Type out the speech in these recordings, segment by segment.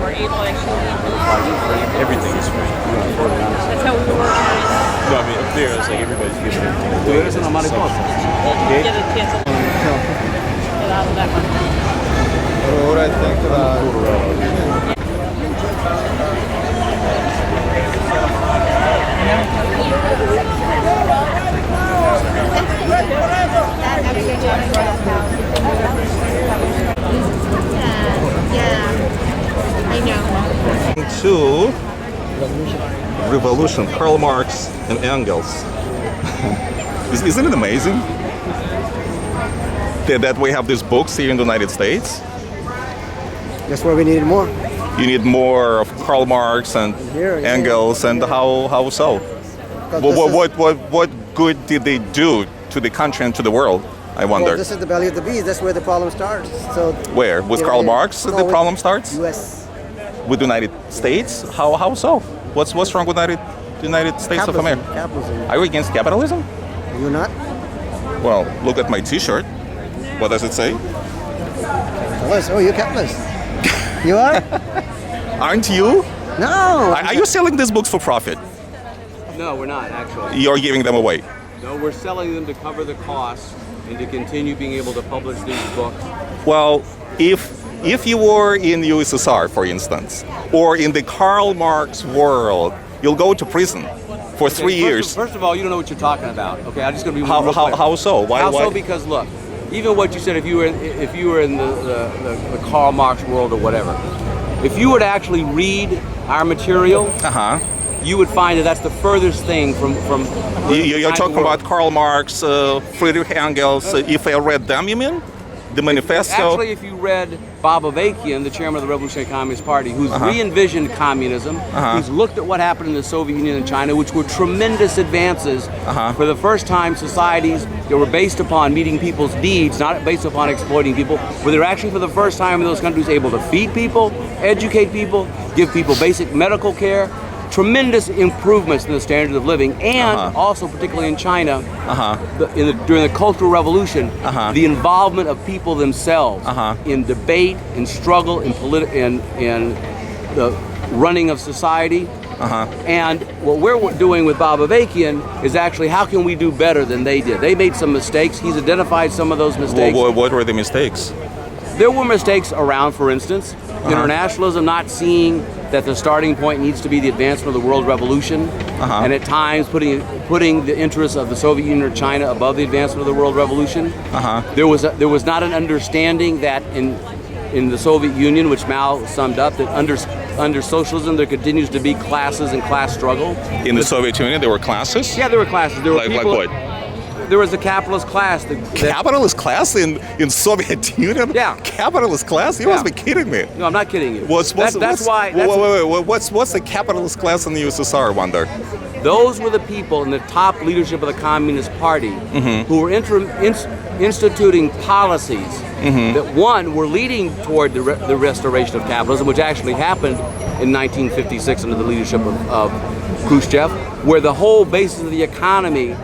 we're able to actually Everything is free. that's how we organize. No, I mean up there it's like everybody's giving everything. Tú eres una mariposa. Get a chance to get out of that one. Pero ahora I think that Yeah, I know. to revolution, Karl Marx and Engels. Isn't it amazing that we have these books here in the United States? That's where we needed more. You need more of Karl Marx and Here, yeah. Engels, and how so? What good did they do to the country and to the world? I wonder. Well, this is the belly of the beast. That's where the problem starts. So Where? With you know, Karl it- Marx no, the with problem starts? U.S. With the United States? How so? What's wrong with the United States of Capitalism. America? Capitalism. Are you against capitalism? You're not? Well, look at my T-shirt. What does it say? Capitalist. Oh, you're capitalist. You are? Aren't you? No. Are you selling these books for profit? No, we're not actually. You're giving them away. No, we're selling them to cover the costs and to continue being able to publish these books. Well, if you were in USSR, for instance, or in the Karl Marx world, you'll go to prison for 3 years. First of all, you don't know what you're talking about. Okay, I'm just going to be real clear. How so? Why? How why? so? Because look, even what you said, if you were in the Karl Marx world or whatever, if you were to actually read our material, Uh-huh. you would find that that's the furthest thing from. You're talking about Karl Marx, Friedrich Engels. If I read them, you mean? The manifesto? Actually, if you read Bob Avakian, the chairman of the Revolutionary Communist Party, who's re-envisioned communism, who's looked at what happened in the Soviet Union and China, which were tremendous advances. For the first time, societies that were based upon meeting people's needs, not based upon exploiting people, where they're actually for the first time in those countries able to feed people, educate people, give people basic medical care, tremendous improvements in the standard of living, and also particularly in China, during the Cultural Revolution, the involvement of people themselves in debate, in struggle, in the running of society. And what we're doing with Bob Avakian is actually how can we do better than they did? They made some mistakes. He's identified some of those mistakes. What were the mistakes? There were mistakes around, for instance, internationalism, not seeing that the starting point needs to be the advancement of the world revolution, and at times putting the interests of the Soviet Union or China above the advancement of the world revolution. There was not an understanding that in the Soviet Union, which Mao summed up, that under socialism there continues to be classes and class struggle. In the Soviet Union, there were classes? Yeah, there were classes. There were Like people. what? There was a capitalist class. Capitalist class in Soviet Union? Yeah. Capitalist class? You must be kidding me. No, I'm not kidding you. What's the capitalist class in the USSR, I wonder? Those were the people in the top leadership of the Communist Party who were instituting policies that, one, were leading toward the restoration of capitalism, which actually happened in 1956 under the leadership of Khrushchev, where the whole basis of the economy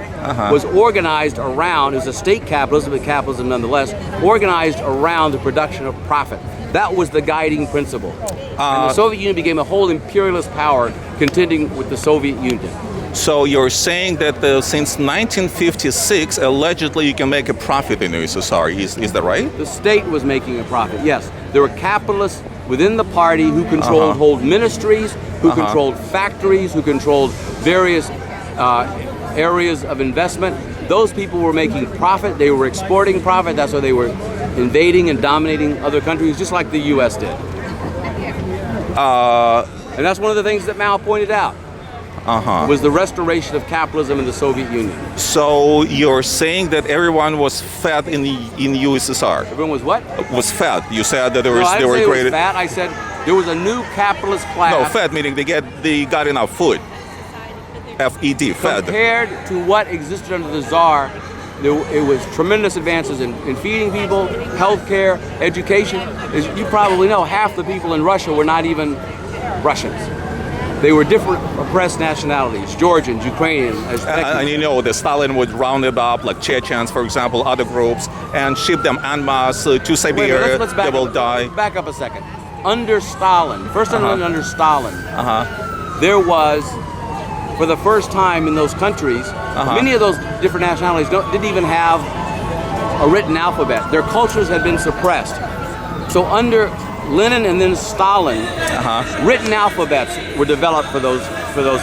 was organized around, as a state capitalism, but capitalism nonetheless, organized around the production of profit. That was the guiding principle. And the Soviet Union became a whole imperialist power contending with the Soviet Union. So you're saying that since 1956, allegedly you can make a profit in the USSR. Is that right? The state was making a profit, yes. There were capitalists within the party who controlled whole ministries, who controlled factories, who controlled various areas of investment. Those people were making profit. They were exporting profit. That's why they were invading and dominating other countries, just like the U.S. did. And that's one of the things that Mao pointed out. Was the restoration of capitalism in the Soviet Union. So you're saying that everyone was fat in USSR? Everyone was what? Was fat. You said that there No, I didn't were say it great. was fat. I said there was a new capitalist class. No, fat meaning they got enough food. F-E-D, fat. Compared to what existed under the Tsar, it was tremendous advances in feeding people, healthcare, education. As you probably know, half the people in Russia were not even Russians. They were different oppressed nationalities, Georgians, Ukrainians. And you know, the Stalin would round it up, like Chechens, for example, other groups, and ship them en masse to Siberia. Let's they will die. back up a second. under Stalin, under Stalin, Uh-huh. there was, for the first time in those countries, many of those different nationalities didn't even have a written alphabet. Their cultures had been suppressed. So under Lenin and then Stalin, written alphabets were developed for those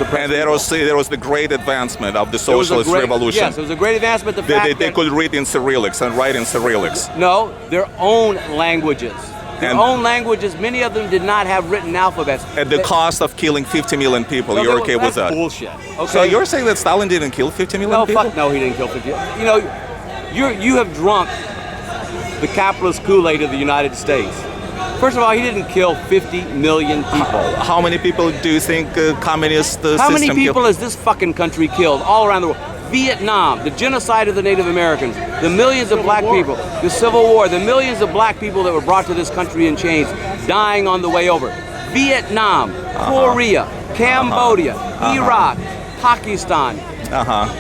oppressed. And there was the great advancement of the It was a socialist great- revolution. Yes, it was a great advancement. The fact They that, could read in Cyrillics and write in Cyrillics. no, their own languages. Their And- own languages, many of them did not have written alphabets. At the cost of killing 50 million people. No, You're okay with that's that? bullshit. Okay. So you're saying that Stalin didn't kill 50 million No, people? fuck no, he didn't kill 50. You know, you have drunk the capitalist Kool-Aid of the United States. First of all, he didn't kill 50 million people. How many people do you think communist How system many people killed? has this fucking country killed all around the world? Vietnam, the genocide of the Native Americans, the millions of black people, the Civil War, the millions of black people that were brought to this country in chains, dying on the way over. Vietnam, Korea, Cambodia, Iraq, Pakistan.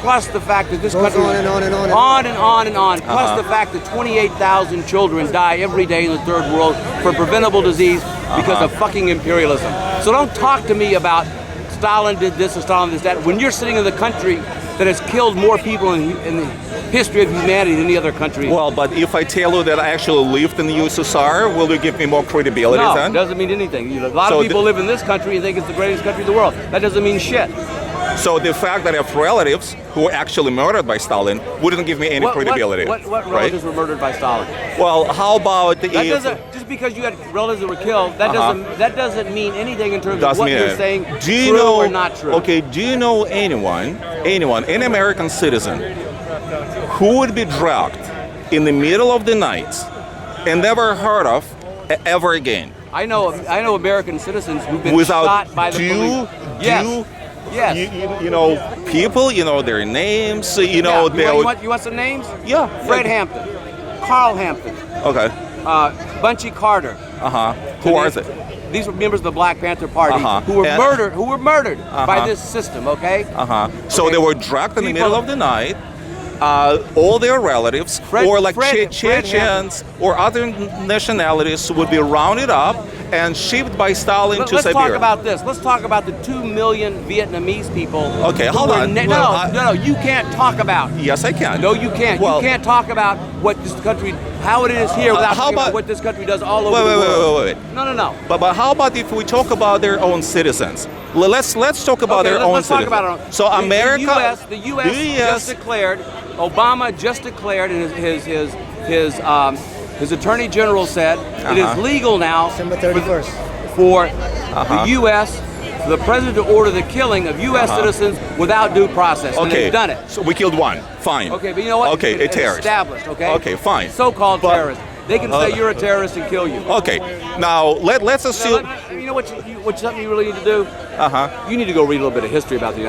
Plus the fact that this Goes country on and on and on and on and on and on. Plus the fact that 28,000 children die every day in the third world for preventable disease because of fucking imperialism. So don't talk to me about Stalin did this or Stalin did that when you're sitting in the country that has killed more people in the history of humanity than any other country. Well, but if I tell you that I actually lived in the USSR, will you give me more credibility no, then? it doesn't mean anything. A lot So of people live in this country and think it's the greatest country in the world. That doesn't mean shit. So the fact that I have relatives who were actually murdered by Stalin wouldn't give me any credibility. What right? relatives were murdered by Stalin? Well, how about That if... doesn't, just because you had relatives that were killed, that doesn't mean anything in terms of Doesn't what mean you're it. saying, Do you true know, or not true. Okay, do you know anyone, an American citizen, who would be drugged in the middle of the night and never heard of ever again? I know American citizens who've been Without shot by the police. Yes. Yes. You know, people, you know their names, you know, Yeah. they would... You want some names? Yeah. Fred Hampton, Carl Hampton, Okay. Bunchy Carter. Who are they? These were members of the Black Panther Party who were And- murdered by this system, okay? So Okay. they were drugged in the People- middle of the night. All their relatives, or like Fred Chechens or other nationalities, would be rounded up and shipped by Stalin to Let's Siberia. talk about this. Let's talk about the 2 million Vietnamese people. Okay, who hold were on. No, you can't talk about. Yes, I can. No, you can't. Well, You can't talk about what this country, how it is here, without how talking about about- what this country does all over the world. Wait. No. But how about if we talk about their own citizens? Let's talk about Okay, their own let's talk citizens. about our own. So America, the U.S. just declared, Obama just declared, and his attorney general said it is legal now December 31st. for the U.S. for the president to order the killing of U.S. citizens without due process. And Okay, they've done it. So we killed one. Fine. Okay, but you know what? Okay, a It's terrorist. established. Okay. Okay, fine. So-called But- terrorist. They can say you're a terrorist and kill you. Okay. Now let's assume. You know what? Something you really need to do. You need to go read a little bit of history about the United